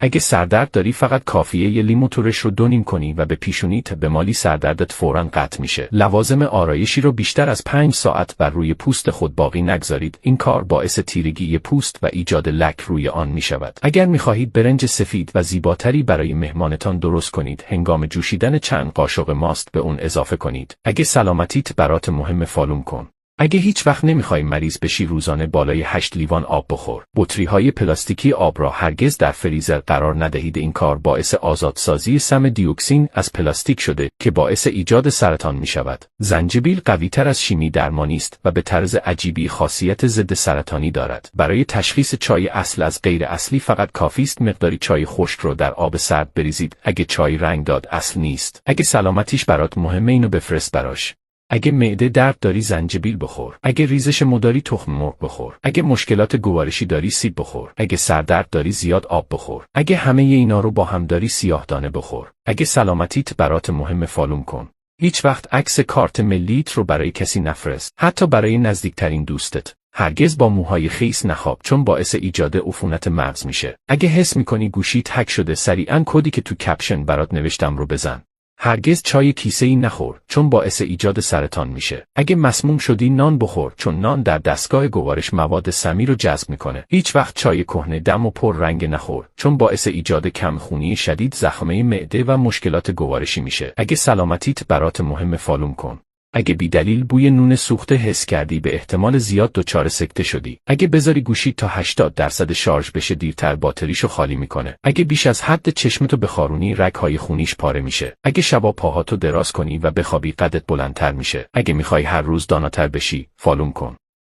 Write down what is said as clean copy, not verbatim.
اگه سردرد داری فقط کافیه یه لیمو ترش رو 2 نیم کنی و به پیشونیت بمالی، سردردت فوراً قطع میشه. لوازم آرایشی رو بیشتر از 5 ساعت بر روی پوست خود باقی نگذارید. این کار باعث تیرگی پوست و ایجاد لک روی آن میشود. اگر میخواهید برنج سفید و زیباتری برای مهمانتان درست کنید، هنگام جوشیدن چند قاشق ماست به اون اضافه کنید. اگه سلامتیت برات مهم، فالوم کن. اگه هیچ وقت نمیخوای مریض بشی، روزانه بالای 8 لیوان آب بخور. بطری‌های پلاستیکی آب را هرگز در فریزر قرار ندهید. این کار باعث آزادسازی سم دیوکسین از پلاستیک شده که باعث ایجاد سرطان میشود. زنجبیل قوی‌تر از شیمی درمانی است و به طرز عجیبی خاصیت ضد سرطانی دارد. برای تشخیص چای اصل از غیر اصلی فقط کافی است مقداری چای خشک رو در آب سرد بریزید. اگه چای رنگ داد، اصل نیست. اگه سلامتیش برات مهمه، اینو بفرست براش. اگه معده درد داری، زنجبیل بخور. اگه ریزش مو داری، تخم مرغ بخور. اگه مشکلات گوارشی داری، سیب بخور. اگه سردرد داری، زیاد آب بخور. اگه همه اینا رو با هم داری، سیاه‌دانه بخور. اگه سلامتیت برات مهم، فالوم کن. هیچ وقت عکس کارت ملیت رو برای کسی نفرست، حتی برای نزدیکترین دوستت. هرگز با موهای خیس نخواب، چون باعث ایجاد عفونت مغز میشه. اگه حس میکنی گوشیت هک شده، سریعاً کدی که تو کپشن برات نوشتم رو بزن. هرگز چای کیسه‌ای نخور، چون باعث ایجاد سرطان میشه. اگه مسموم شدی، نان بخور، چون نان در دستگاه گوارش مواد سمی رو جذب میکنه. هیچ وقت چای کهنه دم و پر رنگ نخور، چون باعث ایجاد کمخونی شدید، زخمه معده و مشکلات گوارشی میشه. اگه سلامتیت برات مهم، فالوم کن. اگه بی دلیل بوی نون سوخته حس کردی، به احتمال زیاد دچار سکته شدی. اگه بذاری گوشی تا 80% شارژ بشه، دیرتر باتریشو خالی میکنه. اگه بیش از حد چشمتو بخارونی، رگ‌های خونیش پاره میشه. اگه شبا پاهاتو دراز کنی و بخوابی، قدت بلندتر میشه. اگه میخوای هر روز داناتر بشی، فالوم کن.